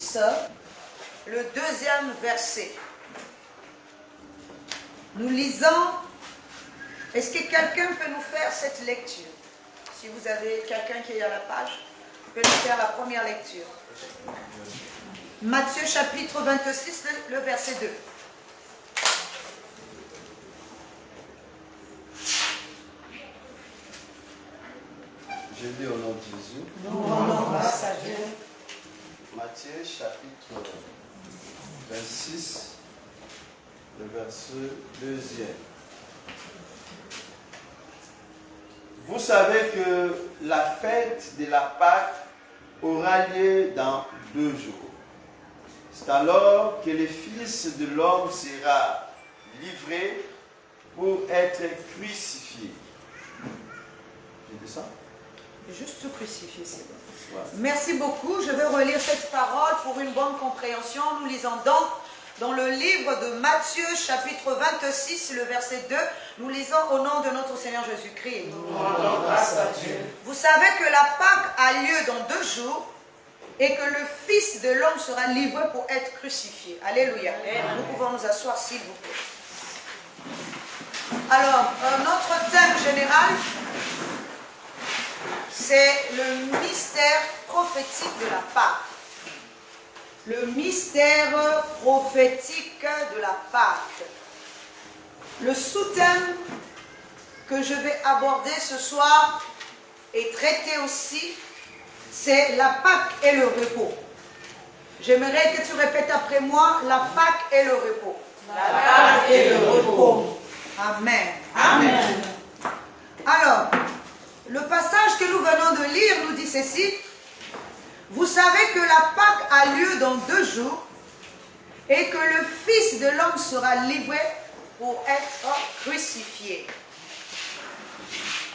le deuxième verset. Nous lisons. Est-ce que quelqu'un peut nous faire cette lecture? Si vous avez quelqu'un qui est à la page, peut nous faire la première lecture. Matthieu chapitre 26, le verset 2. Je lis au nom de Jésus. Nous rendons grâce à Dieu. Matthieu chapitre 26, le verset 2. Vous savez que la fête de la Pâque aura lieu dans 2 jours. C'est alors que le Fils de l'homme sera livré pour être crucifié. J'ai dit ça? Juste crucifié, c'est bon. Ouais. Merci beaucoup. Je vais relire cette parole pour une bonne compréhension. Nous lisons donc dans le livre de Matthieu, chapitre 26, le verset 2. Nous lisons au nom de notre Seigneur Jésus-Christ. Nous rendons grâce à Dieu. Vous savez que la Pâque a lieu dans 2 jours et que le Fils de l'homme sera livré pour être crucifié. Alléluia. Nous pouvons nous asseoir, s'il vous plaît. Alors, notre thème général, c'est le mystère prophétique de la Pâque. Le mystère prophétique de la Pâque. Le sous-thème que je vais aborder ce soir et traiter aussi, c'est la Pâque et le repos. J'aimerais que tu répètes après moi, la Pâque et le repos. La Pâque et le repos. Amen. Amen. Alors, le passage que nous venons de lire nous dit ceci. Vous savez que la Pâque a lieu dans 2 jours et que le Fils de l'homme sera livré pour être crucifié.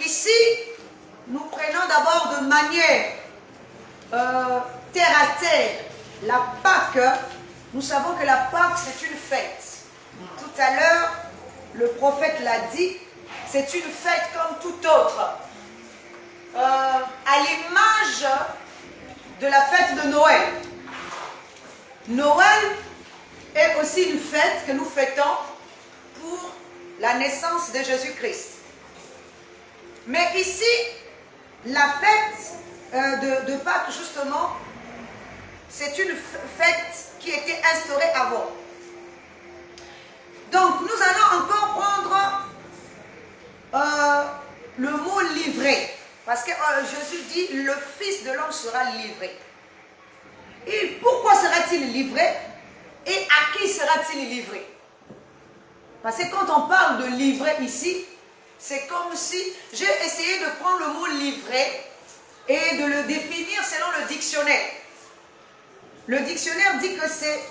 Ici, nous prenons d'abord de manière terre à terre la Pâque. Nous savons que la Pâque, c'est une fête. Tout à l'heure, le prophète l'a dit, c'est une fête comme toute autre. À l'image de la fête de Noël. Noël est aussi une fête que nous fêtons pour la naissance de Jésus-Christ. Mais ici, la fête de Pâques, justement, c'est une fête qui était instaurée avant. Donc, nous allons encore prendre le mot livré. Parce que Jésus dit, le Fils de l'homme sera livré. Et pourquoi sera-t-il livré? Et à qui sera-t-il livré? Parce que quand on parle de livrer ici, c'est comme si j'ai essayé de prendre le mot livré et de le définir selon le dictionnaire. Le dictionnaire dit que c'est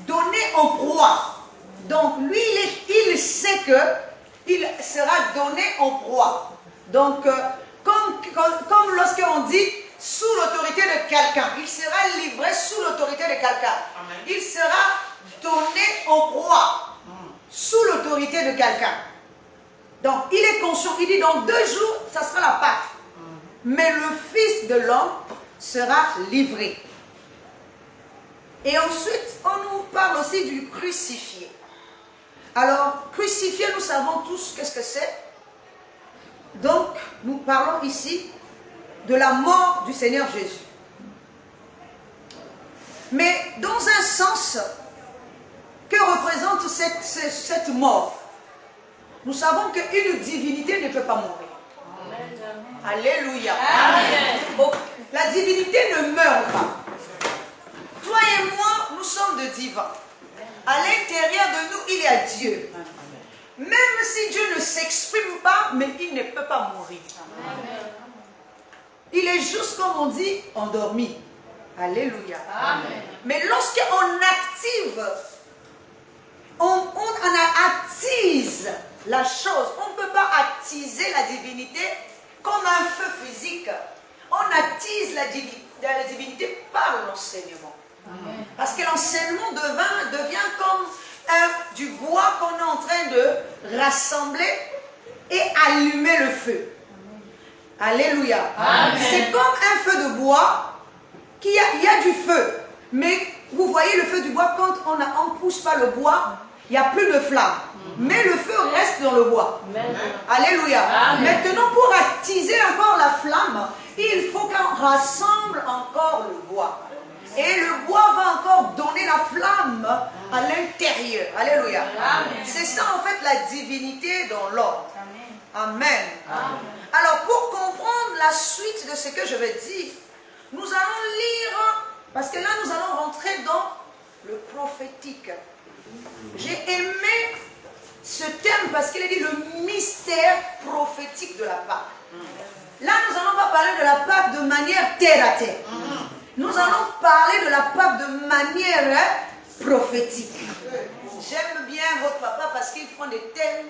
donné en proie. Donc lui, il sait qu'il sera donné en proie. Donc, comme lorsqu'on dit sous l'autorité de quelqu'un, il sera livré sous l'autorité de quelqu'un. Il sera donné en proie sous l'autorité de quelqu'un. Donc, il est conscient, il dit dans 2 jours, ça sera la Pâque. Mais le Fils de l'homme sera livré. Et ensuite, on nous parle aussi du crucifié. Alors, crucifié, nous savons tous qu'est-ce que c'est. Donc, nous parlons ici de la mort du Seigneur Jésus. Mais dans un sens, que représente cette mort? Nous savons qu'une divinité ne peut pas mourir. Amen. Alléluia. Amen. Oh, la divinité ne meurt pas. Toi et moi, nous sommes de divins. À l'intérieur de nous, il y a Dieu. Même si Dieu ne s'exprime pas, mais il ne peut pas mourir. Amen. Il est juste, comme on dit, endormi. Alléluia. Amen. Mais lorsqu'on active, on attise la chose. On ne peut pas attiser la divinité comme un feu physique. On attise la divinité par l'enseignement. Amen. Parce que l'enseignement devient comme du bois qu'on est en train de rassembler et allumer le feu. Amen. Alléluia. Amen. C'est comme un feu de bois, il y a du feu. Mais vous voyez le feu du bois, quand on ne pousse pas le bois, il n'y a plus de flamme. Mais le feu reste dans le bois. Amen. Alléluia. Amen. Maintenant, pour attiser encore la flamme, il faut qu'on rassemble encore le bois. Et le bois va encore donner la flamme à l'intérieur. Alléluia. C'est ça en fait la divinité dans l'ordre. Amen. Amen. Alors pour comprendre la suite de ce que je vais dire, nous allons lire, parce que là nous allons rentrer dans le prophétique. J'ai aimé ce thème parce qu'il est dit le mystère prophétique de la Pâque. Là nous n'allons pas parler de la Pâque de manière terre à terre. Nous allons parler de la Pâque de manière prophétique. J'aime bien votre papa parce qu'il prend des thèmes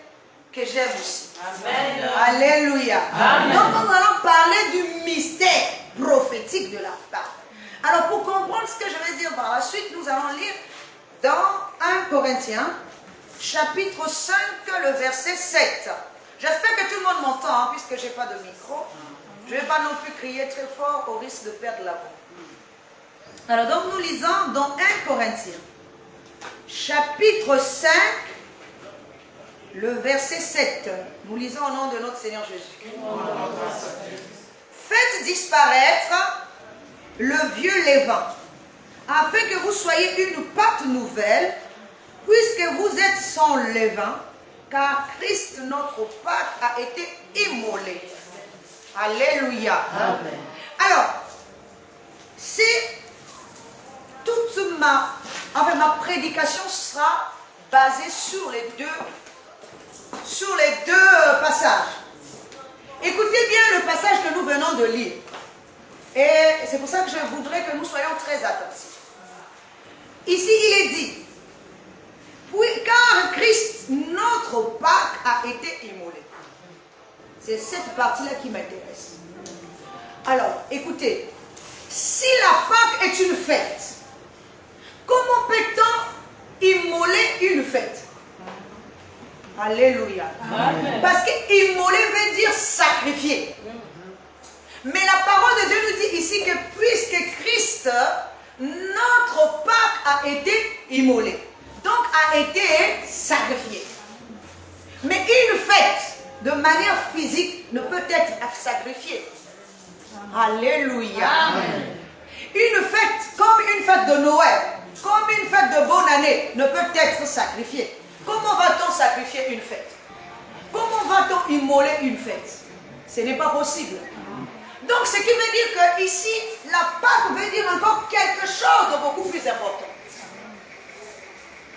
que j'aime aussi. Amen. Alléluia. Amen. Donc nous allons parler du mystère prophétique de la Pâque. Alors pour comprendre ce que je vais dire par la suite, nous allons lire dans 1 Corinthiens, chapitre 5, le verset 7. J'espère que tout le monde m'entend, hein, puisque je n'ai pas de micro. Je ne vais pas non plus crier très fort au risque de perdre la voix. Alors donc nous lisons dans 1 Corinthiens, chapitre 5, le verset 7. Nous lisons au nom de notre Seigneur Jésus. Faites disparaître le vieux levain, afin que vous soyez une pâte nouvelle, puisque vous êtes sans levain, car Christ notre Pâque a été immolé. Alléluia. Amen. Alors, c'est toute ma prédication sera basée sur les deux passages. Écoutez bien le passage que nous venons de lire. Et c'est pour ça que je voudrais que nous soyons très attentifs. Ici, il est dit, oui, car Christ, notre Pâque, a été immolé. C'est cette partie-là qui m'intéresse. Alors, écoutez, si la Pâque est une fête, comment peut-on immoler une fête? Alléluia. Amen. Parce que immoler veut dire sacrifier. Mais la parole de Dieu nous dit ici que puisque Christ, notre Pâque a été immolé, donc a été sacrifié. Mais une fête, de manière physique, ne peut être sacrifiée. Alléluia. Amen. Une fête, comme une fête de Noël, comme une fête de bonne année, ne peut être sacrifiée. Comment va-t-on sacrifier une fête? Comment va-t-on immoler une fête? Ce n'est pas possible. Donc, ce qui veut dire que ici, la Pâque veut dire encore quelque chose de beaucoup plus important.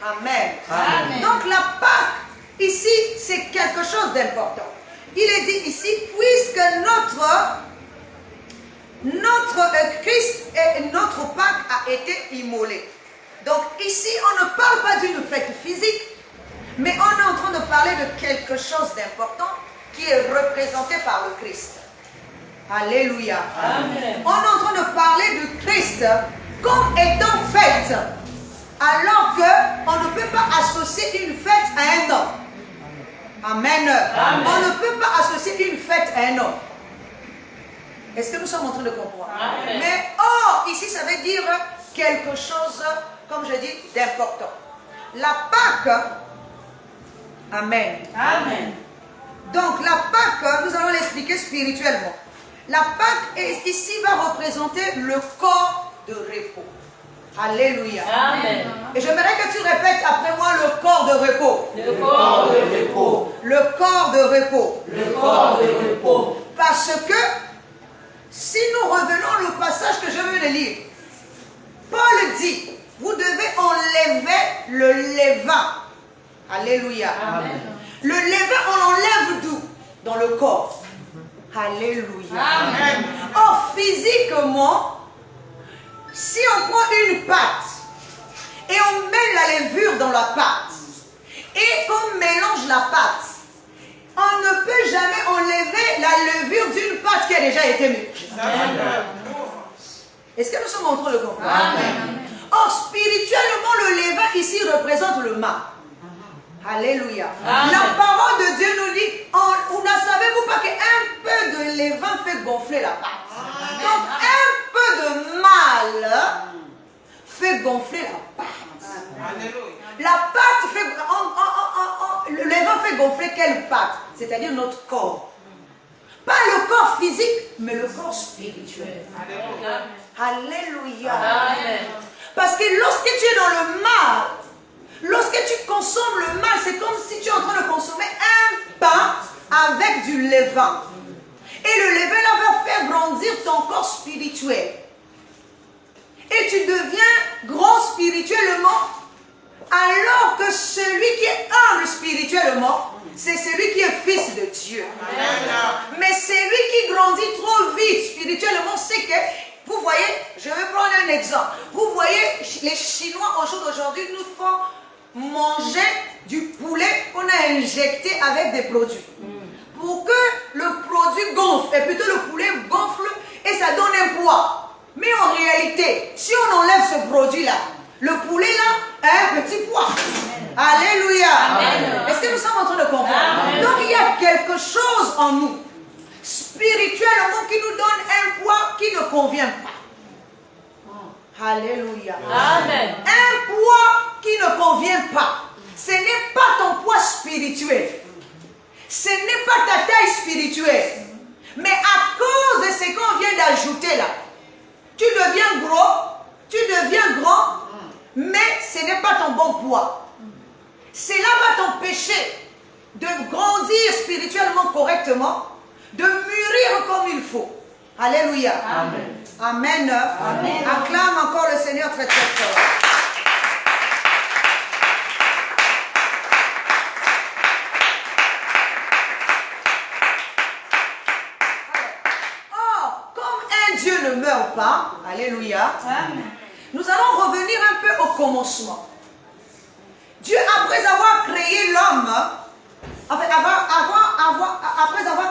Amen. Amen. Donc, la Pâque, ici, c'est quelque chose d'important. Il est dit ici, puisque notre Christ et notre Pâque a été immolé. Donc, ici, on ne parle pas d'une fête physique, mais on est en train de parler de quelque chose d'important qui est représenté par le Christ. Alléluia. Amen. On est en train de parler du Christ comme étant fête, alors qu'on ne peut pas associer une fête à un homme. Amen. Amen. On ne peut pas associer une fête à un homme. Est-ce que nous sommes en train de comprendre? Amen. Mais or, ici, ça veut dire quelque chose, comme je dis, d'important. La Pâque, amen. Amen. Donc la Pâque, nous allons l'expliquer spirituellement. La Pâque ici va représenter le corps de repos. Alléluia. Amen. Et j'aimerais que tu répètes après moi le corps de repos. Le corps de repos. Le corps de repos. Le corps de repos. Parce que si nous revenons au passage que je veux de lire, Paul dit, vous devez enlever le levain. Alléluia. Amen. Le levain, on l'enlève d'où? Dans le corps. Alléluia. Amen. Or, physiquement, si on prend une pâte et on met la levure dans la pâte et qu'on mélange la pâte, on ne peut jamais enlever la levure d'une pâte qui a déjà été mélangée. Est-ce que nous sommes en train de comprendre? Amen. Or, spirituellement, le levain ici représente le mal. Alléluia. Amen. La parole de Dieu nous dit, ne savez-vous pas qu'un peu de levain fait gonfler la pâte? Donc, un peu de mal fait gonfler la pâte. La pâte fait... le levain fait gonfler quelle pâte? C'est-à-dire notre corps. Pas le corps physique, mais le corps spirituel. Alléluia. Amen. Parce que lorsque tu es dans le mal, lorsque tu consommes le mal, c'est comme si tu es en train de consommer un pain avec du levain. Et le levain là va faire grandir ton corps spirituel. Et tu deviens grand spirituellement, alors que celui qui est humble spirituellement, c'est celui qui est fils de Dieu. Amen. Mais celui qui grandit trop vite spirituellement, c'est que, vous voyez, je vais prendre un exemple. Vous voyez, les Chinois au jour d'aujourd'hui nous font manger du poulet qu'on a injecté avec des produits. Pour que le produit gonfle, et plutôt le poulet gonfle et ça donne un poids. Mais en réalité, si on enlève ce produit-là, le poulet là a un petit poids. Alléluia. Est-ce que nous sommes en train de comprendre? Amen. Donc il y a quelque chose en nous, spirituellement, qui nous donne un poids qui ne convient pas. Alléluia. Amen. Un poids qui ne convient pas. Ce n'est pas ton poids spirituel. Ce n'est pas ta taille spirituelle. Mais à cause de ce qu'on vient d'ajouter là, tu deviens gros, tu deviens grand, mais ce n'est pas ton bon poids. Cela va t'empêcher de grandir spirituellement correctement, de mûrir comme il faut. Alléluia. Amen. Amen. Amen. Acclame encore le Seigneur très très fort. Or, comme un Dieu ne meurt pas, alléluia, amen, nous allons revenir un peu au commencement. Dieu, après avoir créé l'homme, après avoir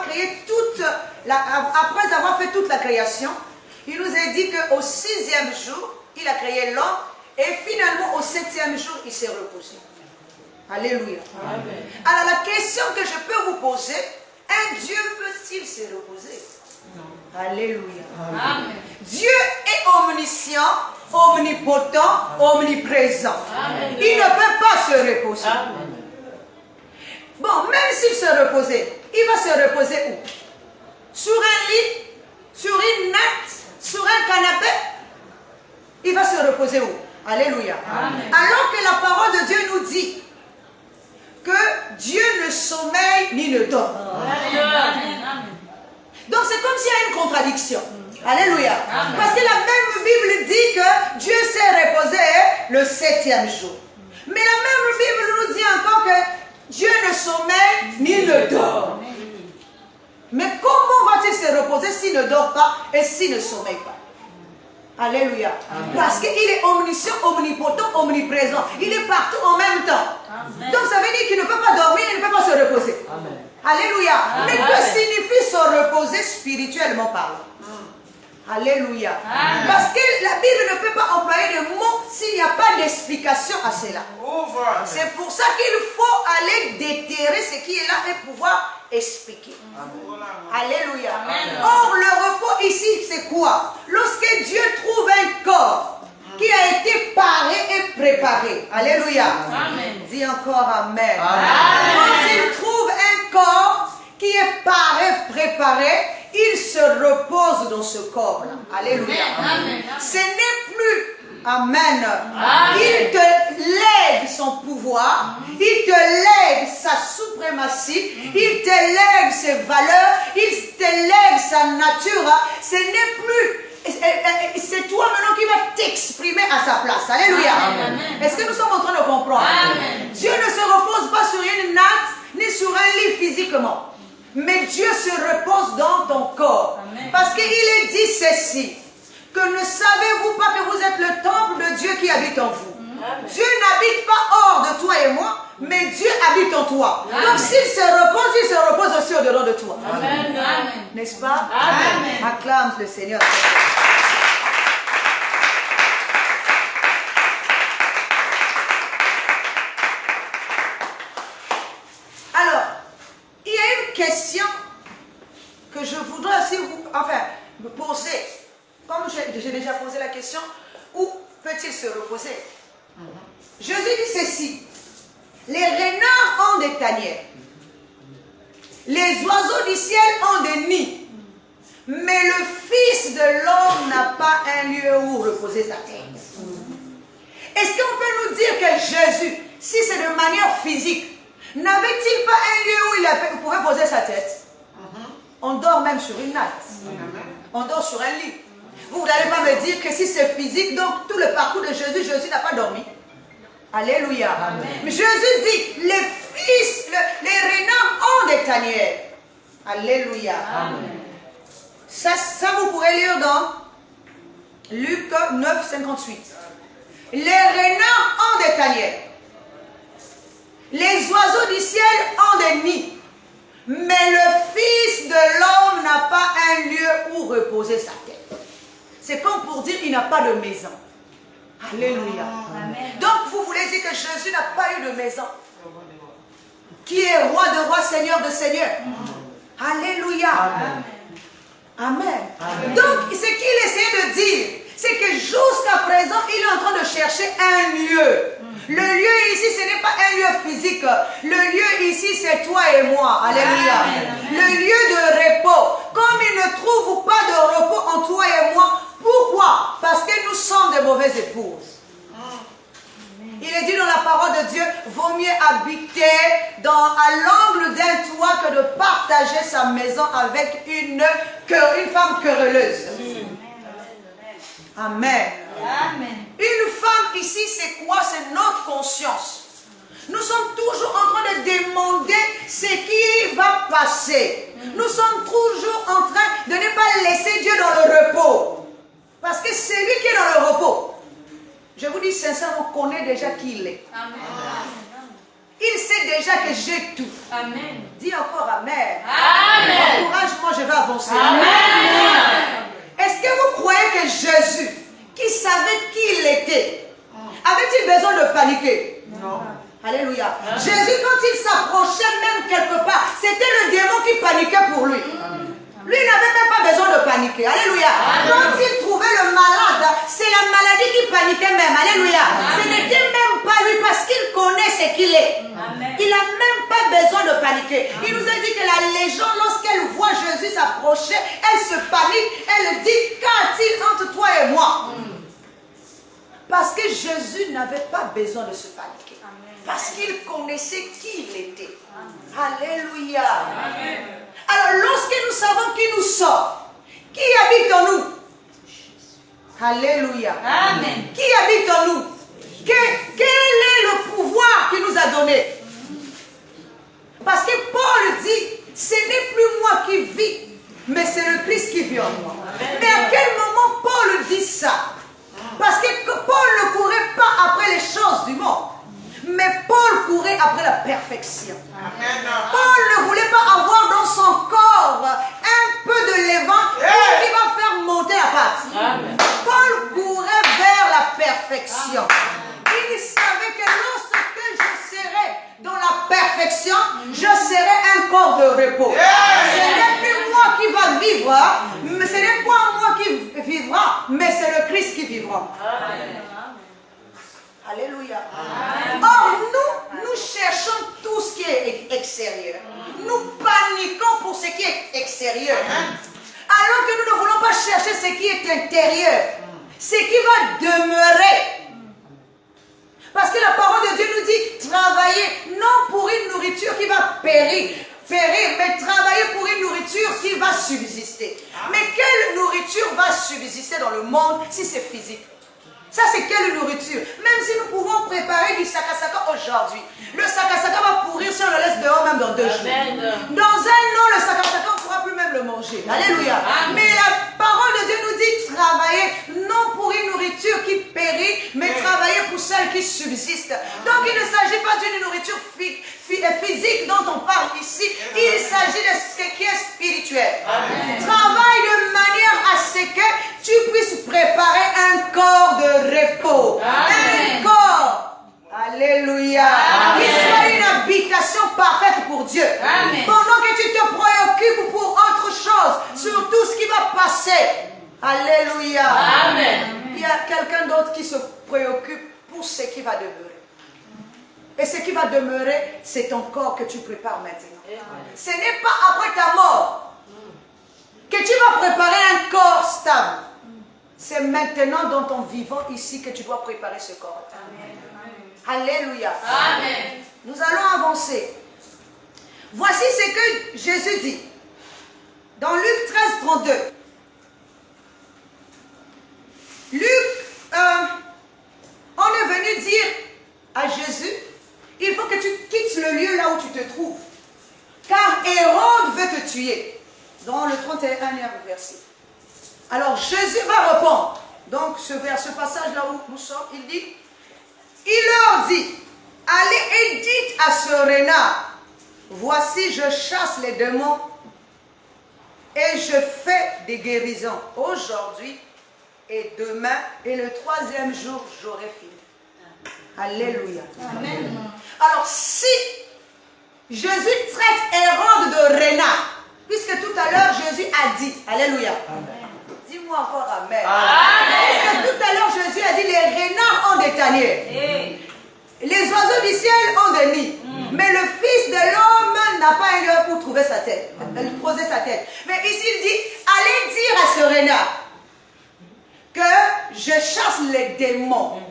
créé après avoir fait toute la création, il nous a dit qu'au 6e jour, il a créé l'homme et finalement au 7e jour, il s'est reposé. Alléluia. Amen. Alors la question que je peux vous poser, un Dieu peut-il se reposer? Non. Alléluia. Amen. Dieu est omniscient, omnipotent, omniprésent. Amen. Il ne peut pas se reposer. Amen. Bon, même s'il se reposait, il va se reposer où? Sur un lit, sur une natte, sur un canapé. Il va se reposer où? Alléluia. Amen. Alors que la parole de Dieu nous dit que Dieu ne sommeille ni ne dort. Amen. Donc c'est comme s'il y a une contradiction. Alléluia. Amen. Parce que la même Bible dit que Dieu s'est reposé le 7e jour. Mais la même Bible nous dit encore que Dieu ne sommeille ni ne dort. Mais comment va-t-il se reposer s'il ne dort pas et s'il ne sommeille pas? Alléluia. Amen. Parce qu'il est omniscient, omnipotent, omniprésent. Il est partout en même temps. Amen. Donc ça veut dire qu'il ne peut pas dormir, il ne peut pas se reposer. Amen. Alléluia. Amen. Mais que signifie se reposer spirituellement parlant? Alléluia. Amen. Parce que la Bible ne peut pas employer de mots s'il n'y a pas d'explication à cela. C'est pour ça qu'il faut aller déterrer ce qui est là et pouvoir expliquer. Amen. Alléluia. Amen. Or, le repos ici, c'est quoi? Lorsque Dieu trouve un corps qui a été paré et préparé. Alléluia. Amen. Dis encore Amen. Amen. Quand il trouve un corps qui est paré, préparé, il se repose dans ce corps-là. Alléluia. Amen. Ce n'est plus, amen, amen, il te lègue son pouvoir, il te lègue sa suprématie, il te lègue ses valeurs, il te lègue sa nature. Ce n'est plus, c'est toi maintenant qui vas t'exprimer à sa place. Alléluia. Est-ce que nous sommes en train de comprendre? Amen. Dieu ne se repose pas sur une natte ni sur un lit physiquement. Mais Dieu se repose dans ton corps. Amen. Parce qu'il est dit ceci, que ne savez-vous pas que vous êtes le temple de Dieu qui habite en vous? Amen. Dieu n'habite pas hors de toi et moi, mais Dieu habite en toi. Amen. Donc s'il se repose, il se repose aussi au-dedans de toi. Amen. N'est-ce pas? Amen. Acclame le Seigneur. Alors, il y a une question que je voudrais aussi me poser. Comme j'ai déjà posé la question, où peut-il se reposer? verset. Jésus dit ceci. Les renards ont des tanières. Les oiseaux du ciel ont des nids. Mais le Fils de l'homme n'a pas un lieu où reposer sa tête. Est-ce qu'on peut nous dire que Jésus, si c'est de manière physique, n'avait-il pas un lieu où il pouvait poser sa tête? On dort même sur une natte. On dort sur un lit. Vous n'allez pas me dire que si c'est physique, donc tout le parcours de Jésus, Jésus n'a pas dormi. Alléluia. Amen. Mais Jésus dit, les renards ont des tanières. Alléluia. Amen. Ça, vous pourrez lire dans Luc 9, 58. Les renards ont des tanières. Les oiseaux du ciel ont des nids. Mais le Fils de l'homme n'a pas un lieu où reposer sa tête. C'est comme pour dire qu'il n'a pas de maison. Alléluia. Amen. Donc vous voulez dire que Jésus n'a pas eu de maison. Qui est roi de rois, seigneur de seigneurs. Alléluia. Amen. Amen. Amen. Donc ce qu'il essaie de dire, c'est que jusqu'à présent, il est en train de chercher un lieu. Le lieu ici, ce n'est pas un lieu physique. Le lieu ici, c'est toi et moi. Alléluia. Amen. Le lieu de repos. Comme il ne trouve pas de repos en toi et moi, pourquoi? Parce que nous sommes de mauvaises épouses. Il est dit dans la parole de Dieu, vaut mieux habiter à l'angle d'un toit que de partager sa maison avec une femme querelleuse. Amen. Amen. Une femme ici, c'est quoi? C'est notre conscience. Nous sommes toujours en train de demander ce qui va passer. Nous sommes toujours en train de ne pas laisser Dieu dans le repos. Parce que c'est lui qui est dans le repos. Je vous dis sincèrement, on connaît déjà qui il est. Amen. Il sait déjà que j'ai tout. Amen. Dis encore Amen. Amen. Encourage-moi, je vais avancer. Amen. Est-ce que vous croyez que Jésus, qui savait qui il était, avait-il besoin de paniquer? Non. Alléluia. Amen. Jésus, quand il s'approchait même quelque part, c'était le démon qui paniquait pour lui. Lui n'avait même pas besoin de paniquer. Alléluia. Amen. Quand il trouvait le malade, c'est la maladie qui paniquait même. Alléluia. Amen. Ce n'était même pas lui parce qu'il connaît ce qu'il est. Amen. Il n'a même pas besoin de paniquer. Amen. Il nous a dit que la légende, lorsqu'elle voit Jésus s'approcher, elle se panique. Elle dit, qu'a-t-il entre toi et moi? Parce que Jésus n'avait pas besoin de se paniquer. Amen. Parce qu'il connaissait qui il était. Amen. Alléluia. Amen. Alors, lorsque nous savons qui nous sommes, qui habite en nous? Alléluia. Amen. Qui habite en nous? Quel est le pouvoir qu'il nous a donné? Parce que Paul dit, ce n'est plus moi qui vis, mais c'est le Christ qui vit en moi. Amen. Mais à quel moment Paul dit ça? Parce que Paul ne courait pas après les choses du monde. Mais Paul courait après la perfection. Amen. Paul ne voulait pas avoir dans son corps un peu de levain qui va faire monter la pâte. Amen. Paul courait vers la perfection. Il savait que lorsque je serai dans la perfection, je serai un corps de repos. Ce n'est plus moi qui va vivre, mais ce n'est pas moi qui vivra, mais c'est le Christ qui vivra. Amen. Alléluia. Amen. Or, nous cherchons tout ce qui est extérieur. Nous paniquons pour ce qui est extérieur. Alors que nous ne voulons pas chercher ce qui est intérieur. Ce qui va demeurer. Parce que la parole de Dieu nous dit, travailler non pour une nourriture qui va périr, mais travailler pour une nourriture qui va subsister. Mais quelle nourriture va subsister dans le monde si c'est physique? Ça, c'est quelle nourriture? Même si nous pouvons préparer du sakasaka aujourd'hui, le sakasaka va pourrir si on le laisse dehors même dans 2 jours. Dans un an, le sakasaka, on ne pourra plus même le manger. Alléluia. Amen. Mais la parole de Dieu nous dit travailler non pour une nourriture qui périt, mais travailler pour celle qui subsiste. Donc, il ne s'agit pas d'une nourriture physique dont on parle ici. Il s'agit de ce qui est spirituel. Amen. Travaille de manière à ce que tu puisses préparer un corps de repos. Amen. Un corps. Alléluia. Qu'il soit une habitation parfaite pour Dieu. Amen. Pendant que tu te préoccupes pour autre chose, sur tout ce qui va passer. Alléluia. Amen. Il y a quelqu'un d'autre qui se préoccupe pour ce qui va demeurer. Et ce qui va demeurer, c'est ton corps que tu prépares maintenant. Ce n'est pas après ta mort que tu vas préparer un corps stable. C'est maintenant dans ton vivant ici que tu dois préparer ce corps. Alléluia. Amen. Nous allons avancer. Voici ce que Jésus dit. Dans Luc 13, 32. Luc, on est venu dire à Jésus, il faut que tu quittes le lieu là où tu te trouves. Car Hérode veut te tuer. Dans le 31e verset. Alors Jésus va répondre. Donc ce passage là où nous sommes, il dit, il leur dit, allez et dites à ce renard, voici je chasse les démons et je fais des guérisons aujourd'hui et demain et le 3e jour j'aurai fini. Alléluia. Amen. Alors si Jésus traite Hérode de renard, puisque tout à l'heure Jésus a dit, alléluia. Dis-moi encore amen. Parce que tout à l'heure Jésus a dit les renards ont des tanières. Les oiseaux du ciel ont des nids. Mais le Fils de l'homme n'a pas un lieu pour trouver sa tête. Poser sa tête. Mais ici il dit, allez dire à ce renard que je chasse les démons.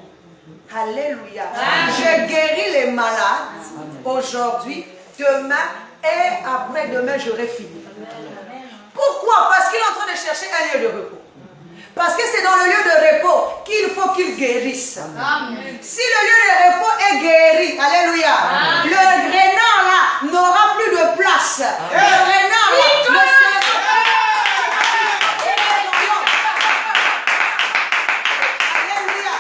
Alléluia. Je guéris les malades aujourd'hui, demain et après-demain j'aurai fini. Pourquoi? Parce qu'il est en train de chercher un lieu de repos. Parce que c'est dans le lieu de repos qu'il faut qu'il guérisse. Amen. Si le lieu de repos est guéri, alléluia, le renard là n'aura plus de place. Le renard là ne sera alléluia.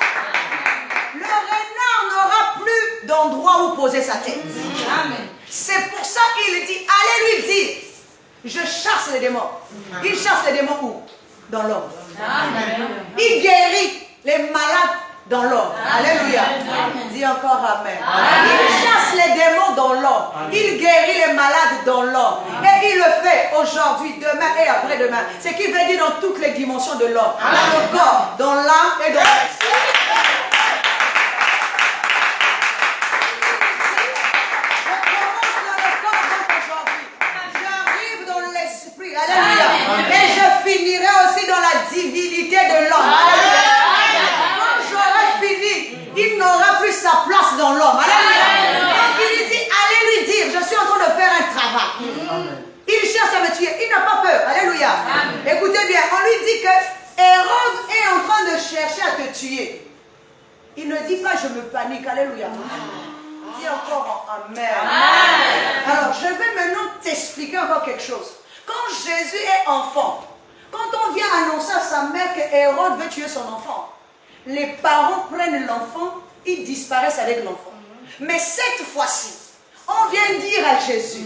Le renard n'aura plus d'endroit où poser sa tête. Amen. C'est pour ça qu'il dit, allez lui dire, je chasse les démons. Il chasse les démons où? Dans l'homme. Il guérit les malades dans l'homme. Alléluia. Dis encore amen. Il chasse les démons dans l'homme. Il guérit les malades dans l'homme. Et il le fait aujourd'hui, demain et après-demain. Ce qui veut dire dans toutes les dimensions de l'homme. Dans le corps, dans l'âme et dans l'esprit. Alléluia. Et je finirai aussi dans la divinité de l'homme. Quand j'aurai fini, il n'aura plus sa place dans l'homme. Alléluia. Donc il lui dit, allez lui dire, je suis en train de faire un travail. Il cherche à me tuer, il n'a pas peur. Alléluia. Écoutez bien, on lui dit que Hérode est en train de chercher à te tuer. Il ne dit pas je me panique. Alléluia. Dis encore amen. Alors je vais maintenant t'expliquer encore quelque chose. Quand Jésus est enfant, quand on vient annoncer à sa mère que Hérode veut tuer son enfant, les parents prennent l'enfant, ils disparaissent avec l'enfant. Mais cette fois-ci, on vient dire à Jésus,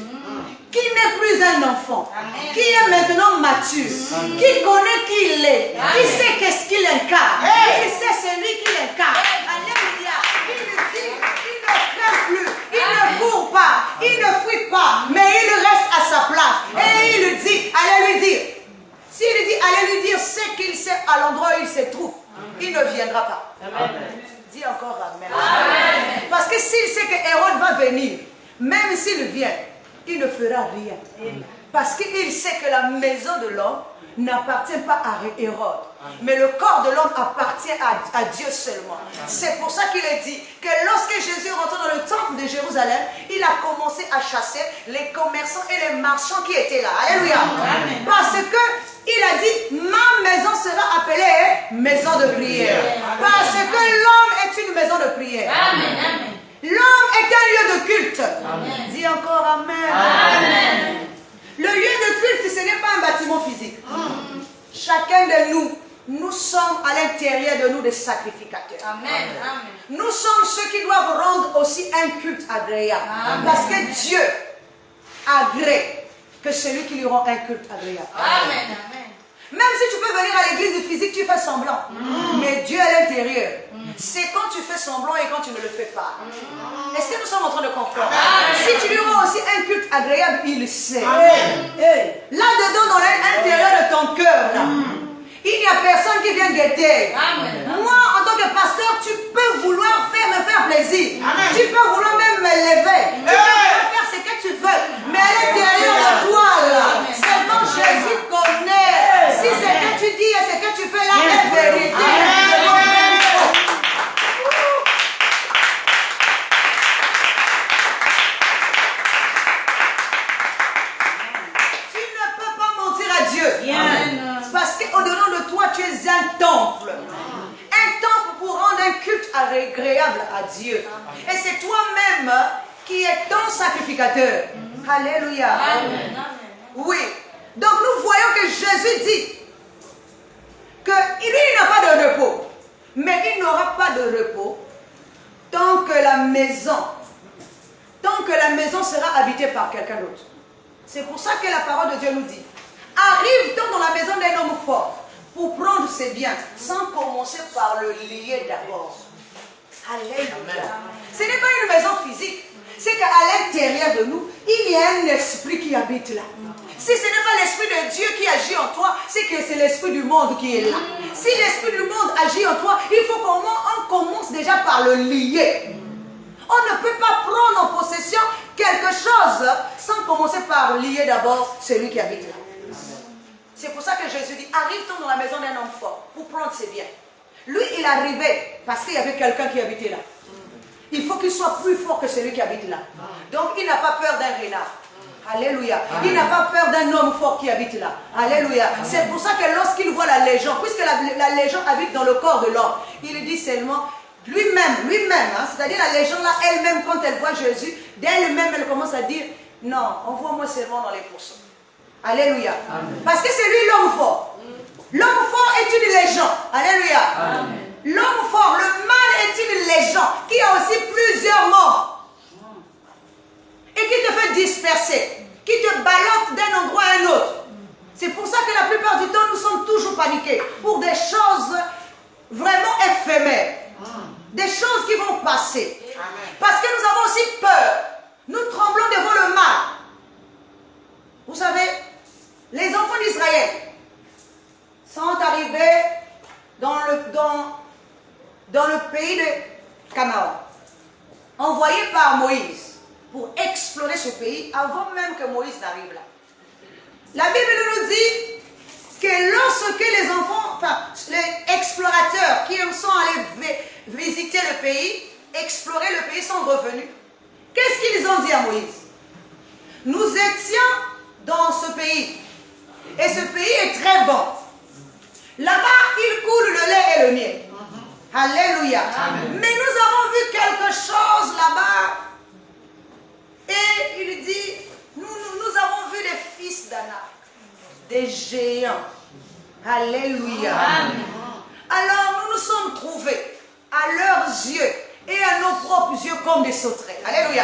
qui n'est plus un enfant, qui est maintenant mature, qui connaît qui il est, qui sait qu'est-ce qu'il incarne, il sait celui qu'il incarne. Alléluia. Il dit, il ne craint plus, il ne court pas, il ne fuit pas, mais il reste à sa place. Et il lui dit, allez lui dire. S'il lui dit, allez lui dire ce qu'il sait à l'endroit où il se trouve, il ne viendra pas. Dis encore amen. Parce que s'il sait que Hérode va venir, même s'il vient, il ne fera rien. Parce qu'il sait que la maison de l'homme n'appartient pas à Hérode. Mais le corps de l'homme appartient à Dieu seulement. C'est pour ça qu'il est dit que lorsque Jésus rentre dans le temple de Jérusalem, il a commencé à chasser les commerçants et les marchands qui étaient là. Alléluia. Parce que il a dit, ma maison sera appelée maison de prière. Parce que l'homme est une maison de prière. L'homme est un lieu de culte. Dis encore amen. Le lieu de culte, ce n'est pas un bâtiment physique. Chacun de nous, nous sommes à l'intérieur de nous des sacrificateurs. Nous sommes ceux qui doivent rendre aussi un culte agréable. Parce que Dieu agrée que celui qui lui rend un culte agréable. Même si tu peux venir à l'église physique, tu fais semblant. Mais Dieu à l'intérieur, c'est quand tu fais semblant et quand tu ne le fais pas. Est-ce que nous sommes en train de comprendre? Si tu lui rends aussi un culte agréable, il le sait. Là-dedans, dans l'intérieur de ton cœur, là, il n'y a personne qui vient guetter. Moi, en tant que pasteur, tu peux vouloir faire plaisir. Amen. Tu peux vouloir même m'élever. Tu peux faire ce que tu veux. Mais à l'intérieur de toi, là, seulement Jésus connaît. Si ce que tu dis et ce que tu fais là est vérité. Tu ne peux pas mentir à Dieu. Parce qu'au-dedans de toi, tu es un temple. Un temple pour rendre un culte agréable à Dieu. Et c'est toi-même qui es ton sacrificateur. Alléluia. Amen. Oui. Donc nous voyons que Jésus dit que lui il n'a pas de repos. Mais il n'aura pas de repos tant que la maison sera habitée par quelqu'un d'autre. C'est pour ça que la parole de Dieu nous dit: arrive-t-on dans la maison d'un homme fort pour prendre ses biens, sans commencer par le lier d'abord. Alléluia. Ce n'est pas une maison physique. C'est qu'à l'intérieur de nous, il y a un esprit qui habite là. Si ce n'est pas l'esprit de Dieu qui agit en toi, c'est que c'est l'esprit du monde qui est là. Si l'esprit du monde agit en toi, il faut qu'on commence déjà par le lier. On ne peut pas prendre en possession quelque chose sans commencer par lier d'abord celui qui habite là. C'est pour ça que Jésus dit: arrive-t-on dans la maison d'un homme fort pour prendre ses biens. Lui, il arrivait parce qu'il y avait quelqu'un qui habitait là. Il faut qu'il soit plus fort que celui qui habite là. Donc, il n'a pas peur d'un renard. Alléluia. Il n'a pas peur d'un homme fort qui habite là. Alléluia. C'est pour ça que lorsqu'il voit la légion, puisque la légion habite dans le corps de l'homme, il dit seulement lui-même, hein, c'est-à-dire la légion là, elle-même, quand elle voit Jésus, d'elle-même, elle commence à dire: non, envoie-moi seulement dans les pourceaux. Alléluia. Amen. Parce que c'est lui l'homme fort. L'homme fort est une légende. Alléluia. L'homme fort, le mal est une légende qui a aussi plusieurs morts. Et qui te fait disperser, qui te ballotte d'un endroit à un autre. C'est pour ça que la plupart du temps, nous sommes toujours paniqués pour des choses vraiment éphémères. Des choses qui vont passer. Parce que nous avons aussi peur. Nous tremblons devant le mal. Vous savez, les enfants d'Israël sont arrivés dans le pays de Canaan, envoyés par Moïse pour explorer ce pays avant même que Moïse n'arrive là. La Bible nous dit que lorsque les enfants, les explorateurs qui sont allés visiter le pays, explorer le pays, sont revenus, qu'est-ce qu'ils ont dit à Moïse? Nous étions dans ce pays. Et ce pays est très bon. Là-bas, il coule le lait et le miel. Alléluia. Amen. Mais nous avons vu quelque chose là-bas. Et il dit, nous avons vu les fils d'Anak, des géants. Alléluia. Amen. Alors nous nous sommes trouvés à leurs yeux et à nos propres yeux comme des sauterelles. Alléluia.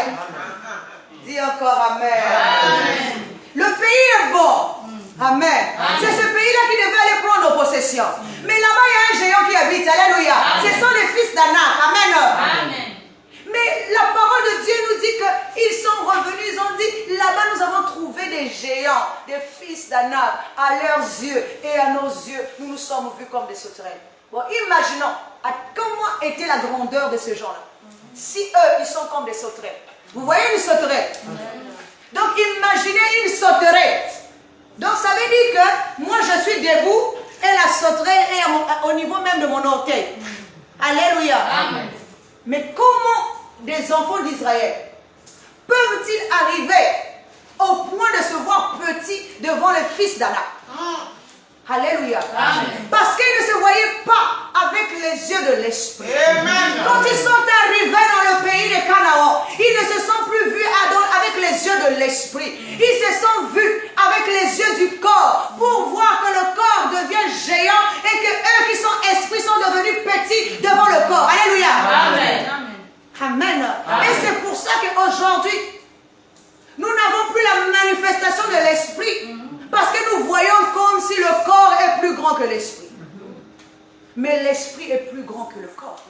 Dis encore Amen. Amen. Le pays est bon. Amen. C'est ce pays-là qui devait aller prendre nos possessions. Mais là-bas, il y a un géant qui habite. Alléluia. Ce sont les fils d'Anak. Amen. Amen. Mais la parole de Dieu nous dit qu'ils sont revenus. Ils ont dit, là-bas, nous avons trouvé des géants, des fils d'Anak. À leurs yeux et à nos yeux, nous nous sommes vus comme des sauterelles. Bon, imaginons comment était la grandeur de ces gens-là. Si eux, ils sont comme des sauterelles. Vous voyez une sauterelle? Donc, imaginez une sauterelle. Donc, ça veut dire que moi, je suis debout et la sauterelle est au niveau même de mon orteil. Alléluia. Amen. Mais comment des enfants d'Israël peuvent-ils arriver au point de se voir petits devant les fils d'Anak? Alléluia. Amen. Parce qu'ils ne se voyaient pas avec les yeux de l'esprit. Quand ils sont arrivés dans le pays de Canaan, ils ne se sont plus vus avec les yeux de l'esprit. Ils se sont vus avec les yeux du corps pour voir que le corps devient géant et que eux qui sont esprits sont devenus petits devant le corps. Alléluia. Amen. Amen. Amen. Et c'est pour ça qu'aujourd'hui, nous n'avons plus la manifestation de l'esprit. Parce que nous voyons comme si le corps est plus grand que l'esprit. Mais l'esprit est plus grand que le corps.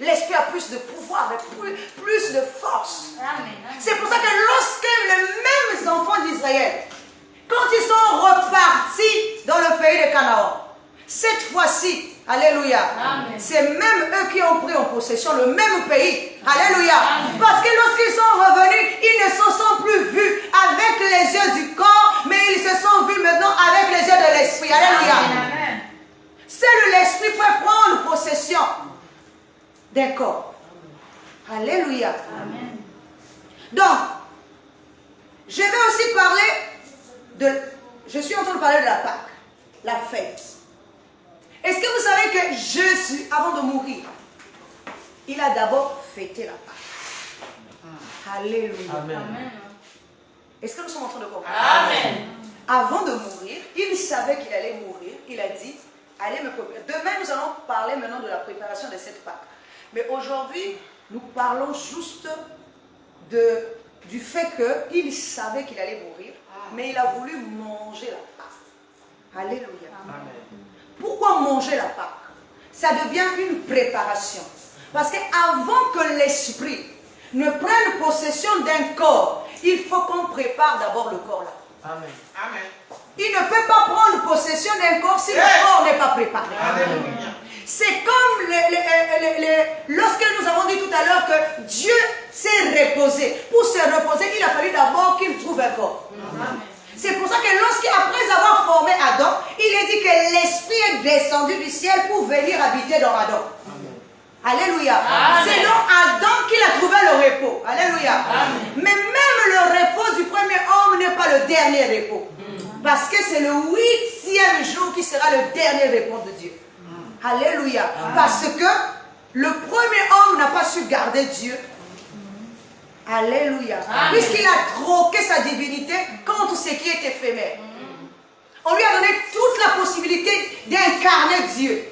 L'esprit a plus de pouvoir, plus de force. C'est pour ça que lorsque les mêmes enfants d'Israël, quand ils sont repartis dans le pays de Canaan, cette fois-ci, Alléluia. C'est même eux qui ont pris en possession le même pays. Alléluia. Parce que lorsqu'ils sont revenus, ils ne se sont plus vus avec les yeux du corps, mais ils se sont vus maintenant avec les yeux de l'esprit. Alléluia. Seul l'esprit peut prendre possession d'un corps. Alléluia. Donc, je vais aussi parler de... Je suis en train de parler de la Pâque, la fête. Est-ce que vous savez que Jésus, avant de mourir, il a d'abord fêté la Pâque? Alléluia. Amen. Est-ce que nous sommes en train de comprendre? Amen. Avant de mourir, il savait qu'il allait mourir. Il a dit, allez me préparer. Demain, nous allons parler maintenant de la préparation de cette Pâque. Mais aujourd'hui, nous parlons juste du fait qu'il savait qu'il allait mourir, mais il a voulu manger la Pâque. Alléluia. Amen. Pourquoi manger la Pâque? Ça devient une préparation. Parce qu'avant que l'esprit ne prenne possession d'un corps, il faut qu'on prépare d'abord le corps là. Amen. Amen. Il ne peut pas prendre possession d'un corps si le corps n'est pas préparé. Alléluia. C'est comme lorsque nous avons dit tout à l'heure que Dieu s'est reposé. Pour se reposer, il a fallu d'abord qu'il trouve un corps. Amen. C'est pour ça que lorsqu'après avoir formé Adam, il est dit que l'esprit est descendu du ciel pour venir habiter dans Adam. Alléluia. C'est dans Adam qu'il a trouvé le repos. Alléluia. Amen. Mais même le repos du premier homme n'est pas le dernier repos. Parce que c'est le 8e jour qui sera le dernier repos de Dieu. Alléluia. Parce que le premier homme n'a pas su garder Dieu. Alléluia. Puisqu'il a troqué sa divinité contre ce qui est éphémère. On lui a donné toute la possibilité d'incarner Dieu,